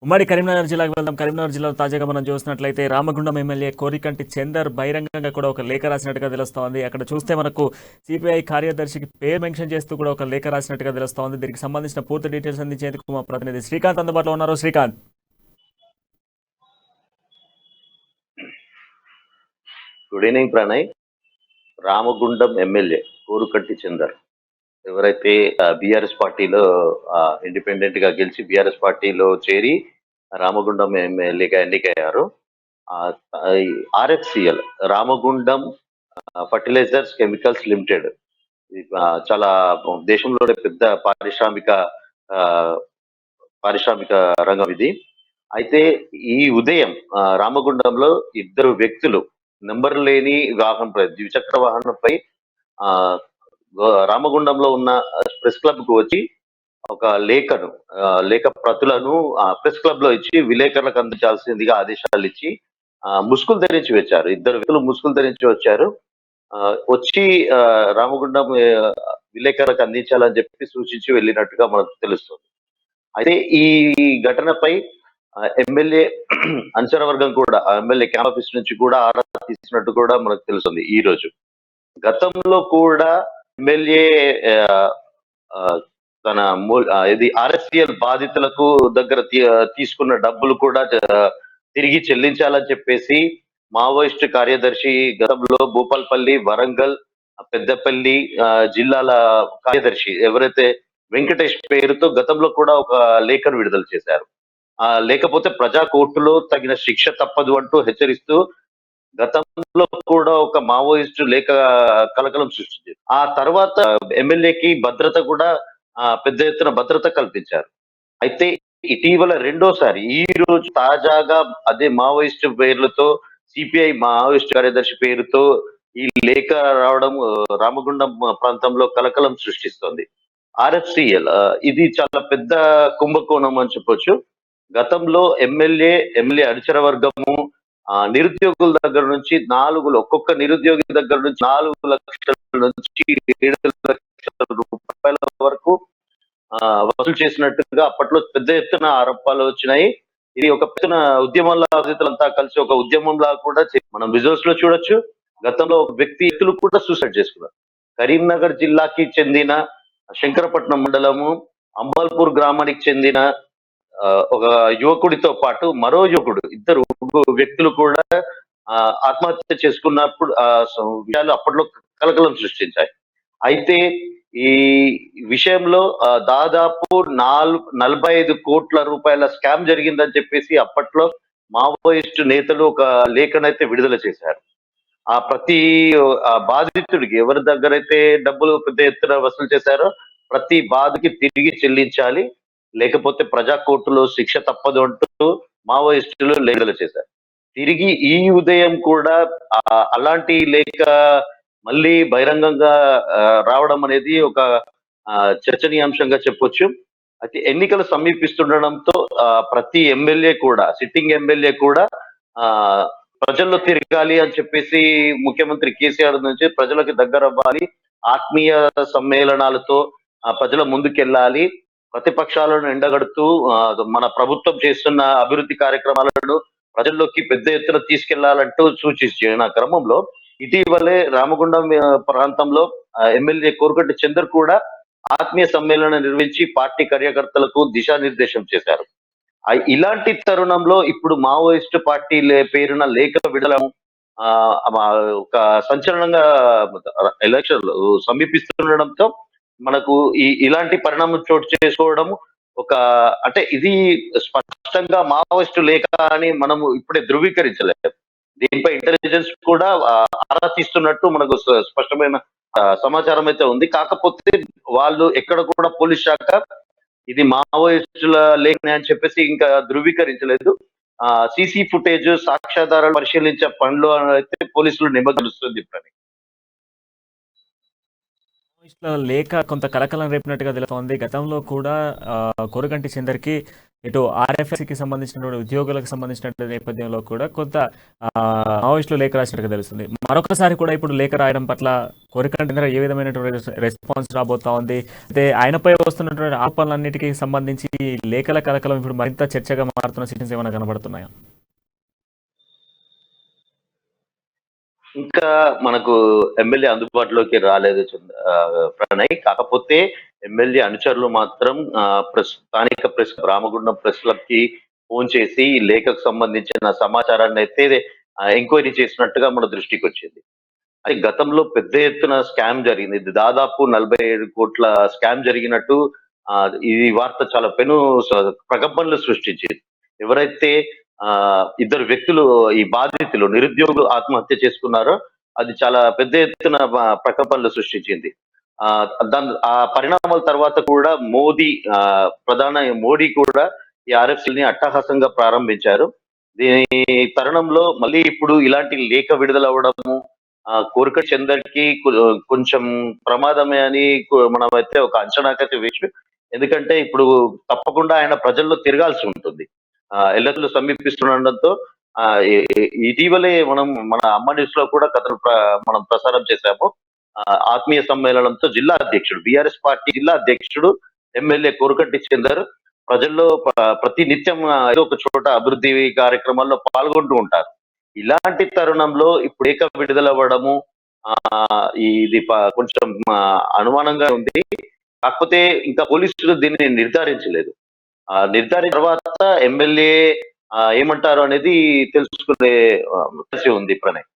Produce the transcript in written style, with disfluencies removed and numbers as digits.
ఉమ్మడి కరీంనగర్ జిల్లాకు వెళ్దాం. కరీంనగర్ జిల్లాలో తాజాగా మనం చూసినట్లయితే రామగుండం ఎమ్మెల్యే కోరికంటి చందర్ బహిరంగంగా కూడా ఒక లేఖ రాసినట్టుగా తెలుస్తోంది. అక్కడ చూస్తే మనకు సిపిఐ కార్యదర్శికి పేరు మెన్షన్ చేస్తూ కూడా ఒక లేఖ రాసినట్టుగా తెలుస్తోంది. దీనికి సంబంధించిన పూర్తి డీటెయిల్స్ అందించేందుకు మా ప్రతినిధి శ్రీకాంత్ అందుబాటులో ఉన్నారు. Srikanth. Good evening Pranay. Ramagundam MLA Korukanti Chandar ఎవరైతే బీఆర్ఎస్ పార్టీలో ఇండిపెండెంట్ గా గెలిచి బీఆర్ఎస్ పార్టీలో చేరి రామగుండం ఎమ్మెల్యేగా ఎన్నికయ్యారు. RFCL Ramagundam fertilizers chemicals limited చాలా దేశంలోనే పెద్ద ఆ, పారిశ్రామిక రంగం ఇది. అయితే ఈ ఉదయం రామగుండంలో ఇద్దరు వ్యక్తులు నెంబర్ లేని వాహనంపై ద్విచక్ర వాహనంపై ఆ రామగుండంలో ఉన్న ప్రెస్ క్లబ్ కు వచ్చి ఒక లేఖ ప్రతులను ప్రెస్ క్లబ్ లో ఇచ్చి విలేకరులకు అందించాల్సిందిగా ఆదేశాలు ఇచ్చి ముసుగులు ధరించి వచ్చారు. ఇద్దరు వ్యక్తులు ముసుగులు ధరించి వచ్చారు. వచ్చి రామగుండం విలేకరులకు అందించాలని చెప్పి సూచించి వెళ్ళినట్టుగా మనకు తెలుస్తుంది. అయితే ఈ ఘటనపై ఎమ్మెల్యే అనుచర వర్గం కూడా ఎమ్మెల్యే క్యాంప్ ఆఫీస్ నుంచి కూడా ఆరా తీసినట్టు కూడా మనకు తెలుస్తుంది. ఈ రోజు గతంలో కూడా ఎమ్మెల్యే తన ఇది ఆర్ఎస్సిఎల్ బాధితులకు దగ్గర తీసుకున్న డబ్బులు కూడా తిరిగి చెల్లించాలని చెప్పేసి మావోయిస్టు కార్యదర్శి గతంలో భూపాల్పల్లి, వరంగల్, పెద్దపల్లి జిల్లాల కార్యదర్శి ఎవరైతే వెంకటేష్ పేరుతో గతంలో కూడా ఒక లేఖను విడుదల చేశారు. లేకపోతే ప్రజా కోర్టులో తగిన శిక్ష తప్పదు అంటూ హెచ్చరిస్తూ గతంలో కూడా ఒక మావోయిస్టు లేఖ కలకలం సృష్టించింది. ఆ తర్వాత ఎమ్మెల్యేకి భద్రత కూడా పెద్ద ఎత్తున భద్రత కల్పించారు. అయితే ఇటీవల రెండోసారి ఈ రోజు తాజాగా అదే మావోయిస్టు పేర్లతో సిపిఐ మావోయిస్టు కార్యదర్శి పేరుతో ఈ లేఖ రావడం రామగుండం ప్రాంతంలో కలకలం సృష్టిస్తోంది. ఆర్ఎఫ్సిఎల్ ఇది చాలా పెద్ద కుంభకోణం అని చెప్పొచ్చు. గతంలో ఎమ్మెల్యే అనుచర వర్గము నిరుద్యోగుల దగ్గర నుంచి ఒక్కొక్క నిరుద్యోగి దగ్గర నుంచి 4 లక్షల నుంచి 7 లక్షల రూపాయల వరకు వసూలు చేసినట్టుగా అప్పట్లో పెద్ద ఎత్తున ఆరోపణలు వచ్చినాయి. ఇది ఒక పెద్ద ఉద్యమంలా బాధితులంతా కలిసి ఒక ఉద్యమంలా కూడా మనం విజువల్స్ లో చూడొచ్చు. గతంలో ఒక వ్యక్తులు కూడా సూసైడ్ చేసుకున్నారు. కరీంనగర్ జిల్లాకి చెందిన శంకరపట్నం మండలము అంబల్పూర్ గ్రామానికి చెందిన ఒక యువకుడితో పాటు మరో యువకుడు ఇద్దరు వ్యక్తులు కూడా ఆత్మహత్య చేసుకున్నప్పుడు విషయాలు అప్పట్లో కలకలం సృష్టించాయి. అయితే ఈ విషయంలో దాదాపు 45 కోట్ల రూపాయల స్కామ్ జరిగిందని చెప్పేసి అప్పట్లో మావోయిస్టు నేతలు ఒక లేఖనైతే విడుదల చేశారు. ప్రతి బాధితుడికి ఎవరి దగ్గర అయితే డబ్బులు పెద్ద ఎత్తున వసూలు చేశారో ప్రతి బాధకి తిరిగి చెల్లించాలి, లేకపోతే ప్రజా కోర్టులో శిక్ష తప్పదు అంటూ మావోయిస్టులు లేఖలు చేశారు. తిరిగి ఈ ఉదయం కూడా అలాంటి లేఖ మళ్ళీ బహిరంగంగా రావడం అనేది ఒక చర్చనీయాంశంగా చెప్పొచ్చు. అయితే ఎన్నికలు సమీపిస్తుండడంతో ప్రతి ఎమ్మెల్యే కూడా సిట్టింగ్ ఎమ్మెల్యే కూడా ప్రజల్లో తిరగాలి అని చెప్పేసి ముఖ్యమంత్రి కేసీఆర్ నుంచి ప్రజలకు దగ్గర అవ్వాలి, ఆత్మీయ సమ్మేళనాలతో ప్రజల ముందుకెళ్ళాలి, ప్రతిపక్షాలను ఎండగడుతూ మన ప్రభుత్వం చేస్తున్న అభివృద్ధి కార్యక్రమాలను ప్రజల్లోకి పెద్ద ఎత్తున తీసుకెళ్లాలంటూ సూచించిన క్రమంలో ఇటీవలే రామగుండం ప్రాంతంలో ఎమ్మెల్యే కోరుకంటి చందర్ కూడా ఆత్మీయ సమ్మేళనం నిర్వహించి పార్టీ కార్యకర్తలకు దిశానిర్దేశం చేశారు. ఇలాంటి తరుణంలో ఇప్పుడు మావోయిస్టు పార్టీ పేరున లేఖ విడడం ఒక సంచలనంగా ఎలక్షన్లు సమీపిస్తుండడంతో మనకు ఇలాంటి పరిణామం చోటు చేసుకోవడం అంటే ఇది స్పష్టంగా మావోయిస్టు లేఖ అని మనము ఇప్పుడే ధృవీకరించలేదు. దీనిపై ఇంటెలిజెన్స్ కూడా ఆరా తీస్తున్నట్టు మనకు స్పష్టమైన సమాచారం అయితే ఉంది. కాకపోతే వాళ్ళు ఎక్కడ కూడా పోలీస్ శాఖ ఇది మావోయిస్టుల లేఖనే అని చెప్పేసి ఇంకా ధృవీకరించలేదు. సీసీ ఫుటేజ్ సాక్ష్యాధారాలు పరిశీలించే పనిలో అయితే పోలీసులు నిమగ్నిస్తుంది. లేఖ కొంత కలకలం రేపినట్టుగా తెలుస్తోంది. గతంలో కూడా కోరుగంటి చందర్కి ఇటు ఆర్ఎఫ్ఎస్సికి సంబంధించినటువంటి ఉద్యోగులకు సంబంధించిన నేపథ్యంలో కూడా కొంత మావోయిస్టులు లేఖ రాసినట్టుగా తెలుస్తుంది. మరొకసారి కూడా ఇప్పుడు లేఖ రాయడం పట్ల కోరికంటి చంద్ర ఏ విధమైనటువంటి రెస్పాన్స్ రాబోతా ఉంది? అయితే ఆయనపై వస్తున్నటువంటి ఆరోపణలన్నిటికీ సంబంధించి ఈ లేఖల కలకలం ఇప్పుడు మరింత చర్చగా మారుతున్న సిట్యుయేషన్స్ ఏమైనా కనబడుతున్నాయా? ఇంకా మనకు ఎమ్మెల్యే అందుబాటులోకి రాలేదు ప్రణయ్. కాకపోతే ఎమ్మెల్యే అనుచరులు మాత్రం స్థానిక ప్రెస్ రామగుండం ప్రెస్ క్లబ్ కి ఫోన్ చేసి ఈ లేఖకు సంబంధించిన సమాచారాన్ని అయితే ఎంక్వైరీ చేసినట్టుగా మన దృష్టికి వచ్చింది. అయితే గతంలో పెద్ద ఎత్తున స్కామ్ జరిగింది. ఇది దాదాపు 47 కోట్ల స్కామ్ జరిగినట్టు ఈ వార్త చాలా ప్రకంపనలు సృష్టించింది. ఎవరైతే ఇద్దరు వ్యక్తులు ఈ బాధితులు నిరుద్యోగులు ఆత్మహత్య చేసుకున్నారో అది చాలా పెద్ద ఎత్తున ప్రకంపనలు సృష్టించింది. ఆ పరిణామాల తర్వాత కూడా ప్రధాని మోడీ కూడా ఈ ఆర్ఎఫ్సిల్ని అట్టహాసంగా ప్రారంభించారు. దీని తరుణంలో మళ్ళీ ఇప్పుడు ఇలాంటి లేఖ విడుదలవ్వడము కోరిక చందర్కి కొంచెం ప్రమాదమే అని మనమైతే ఒక అంచనాకైతే వేసి, ఎందుకంటే ఇప్పుడు తప్పకుండా ఆయన ప్రజల్లో తిరగాల్సి ఉంటుంది. ఎన్నికలు సమీపిస్తుండటంతో ఇటీవలే మన అమ్మ న్యూస్ లో కూడా కథలు మనం ప్రసారం చేశాము. ఆత్మీయ సమ్మేళనంతో జిల్లా అధ్యక్షుడు బీఆర్ఎస్ పార్టీ జిల్లా అధ్యక్షుడు ఎమ్మెల్యే కోరుకంటి చందర్ ప్రజల్లో ప్రతి నిత్యం ఏదో ఒక చోట అభివృద్ధి కార్యక్రమాల్లో పాల్గొంటూ ఉంటారు. ఇలాంటి తరుణంలో ఇప్పుడు ఏక విడుదలవ్వడము ఇది కొంచెం అనుమానంగా ఉంది. కాకపోతే ఇంకా పోలీసులు దీన్ని నిర్ధారించలేదు. నిర్ధారించిన తర్వాత ఎమ్మెల్యే ఏమంటారు అనేది తెలుసుకునే ఉంది ప్రణయ్.